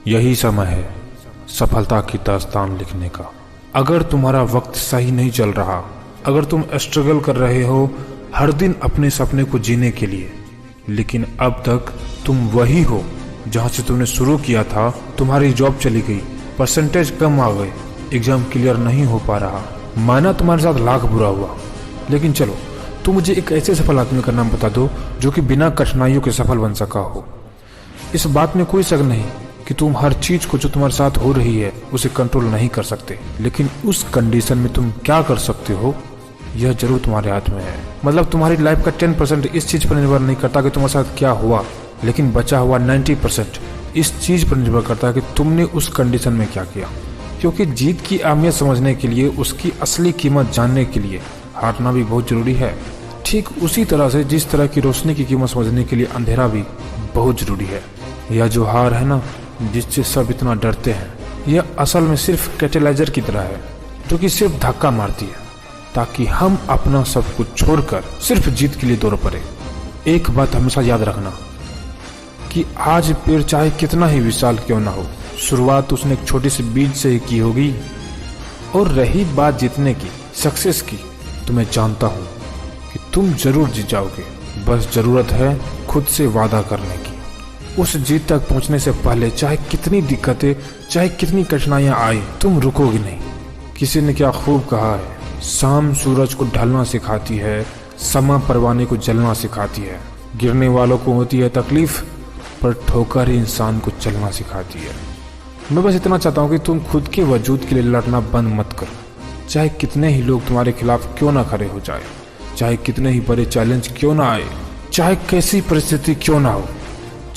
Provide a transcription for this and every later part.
यही समय है सफलता की दास्तान लिखने का। अगर तुम्हारा वक्त सही नहीं चल रहा, अगर तुम स्ट्रगल कर रहे हो हर दिन अपने सपने को जीने के लिए, लेकिन अब तक तुम वही हो जहां से तुमने शुरू किया था, तुम्हारी जॉब चली गई, परसेंटेज कम आ गए, एग्जाम क्लियर नहीं हो पा रहा, माना तुम्हारे साथ लाख बुरा हुआ, लेकिन चलो तुम मुझे एक ऐसे सफल आदमी का नाम बता दो जो कि बिना कठिनाइयों के सफल बन सका हो। इस बात में कोई शक नहीं कि तुम हर चीज को जो तुम्हारे साथ हो रही है उसे कंट्रोल नहीं कर सकते, लेकिन उस कंडीशन में तुम क्या कर सकते हो यह जरूर तुम्हारे हाथ में है। मतलब तुम्हारी लाइफ का 10% इस चीज पर निर्भर नहीं करता कि तुम्हारे साथ क्या हुआ, लेकिन बचा हुआ 90% इस चीज पर निर्भर करता है कि तुमने उस कंडीशन में क्या किया। क्योंकि जीत की अहमियत समझने के लिए, उसकी असली कीमत जानने के लिए हारना भी बहुत जरूरी है। ठीक उसी तरह से जिस तरह की रोशनी की कीमत समझने के लिए अंधेरा भी बहुत जरूरी है। यह जो हार है ना, जिससे सब इतना डरते हैं, यह असल में सिर्फ कैटेलाइजर की तरह है जो कि सिर्फ धक्का मारती है ताकि हम अपना सब कुछ छोड़कर सिर्फ जीत के लिए दौड़ पड़े। एक बात हमेशा याद रखना कि आज पेड़ चाहे कितना ही विशाल क्यों ना हो, शुरुआत उसने एक छोटी सी बीज से ही की होगी। और रही बात जीतने की, सक्सेस की, तो मैं जानता हूं कि तुम जरूर जीत जाओगे। बस जरूरत है खुद से वादा करने की। उस जीत तक पहुंचने से पहले चाहे कितनी दिक्कतें, चाहे कितनी कठिनाइयां आए, तुम रुकोगे नहीं। किसी ने क्या खूब कहा है, शाम सूरज को ढलना सिखाती है, समा परवाने को जलना सिखाती है। गिरने वालों को होती है तकलीफ, पर ठोकर ही इंसान को चलना सिखाती है। मैं बस इतना चाहता हूँ कि तुम खुद के वजूद के लिए लड़ना बंद मत करो। चाहे कितने ही लोग तुम्हारे खिलाफ क्यों ना खड़े हो जाए, चाहे कितने ही बड़े चैलेंज क्यों ना आए, चाहे कैसी परिस्थिति क्यों ना हो,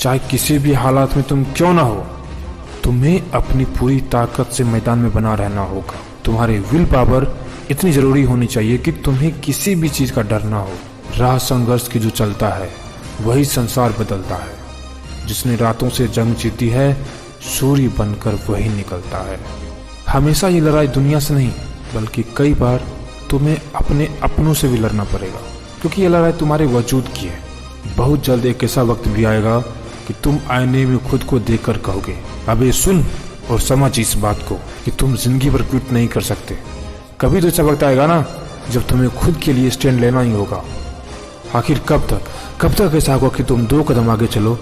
चाहे किसी भी हालात में तुम क्यों ना हो, तुम्हें अपनी पूरी ताकत से मैदान में बना रहना होगा। तुम्हारी विल पावर इतनी जरूरी होनी चाहिए कि तुम्हें किसी भी चीज का डर ना हो। राह संघर्ष की जो चलता है वही संसार बदलता है। जिसने रातों से जंग जीती है, सूर्य बनकर वही निकलता है। हमेशा ये लड़ाई दुनिया से नहीं, बल्कि कई बार तुम्हें अपने अपनों से भी लड़ना पड़ेगा, क्योंकि ये लड़ाई तुम्हारे वजूद की है। बहुत जल्द एक ऐसा वक्त भी आएगा कि तुम आईने में खुद को देखकर कहोगे, अबे सुन और समझ इस बात को कि तुम जिंदगी भर क्विट नहीं कर सकते। कभी तो ऐसा वक्त आएगा ना जब तुम्हें खुद के लिए स्टैंड लेना ही होगा। आखिर कब तक ऐसा होगा कि तुम 2 कदम आगे चलो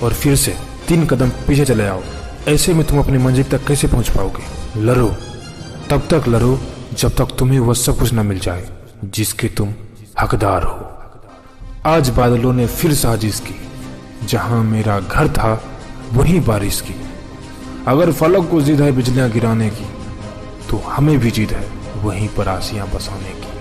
और फिर से 3 कदम पीछे चले आओ। ऐसे में तुम अपनी मंजिल तक कैसे पहुंच पाओगे? लड़ो, तब तक लड़ो जब तक तुम्हें वह सब कुछ न मिल जाए जिसके तुम हकदार हो। आज बादलों ने फिर साजिश की, जहां मेरा घर था वहीं बारिश की। अगर फलक को जिद है बिजलियां गिराने की, तो हमें भी जिद है वहीं पर आसियां बसाने की।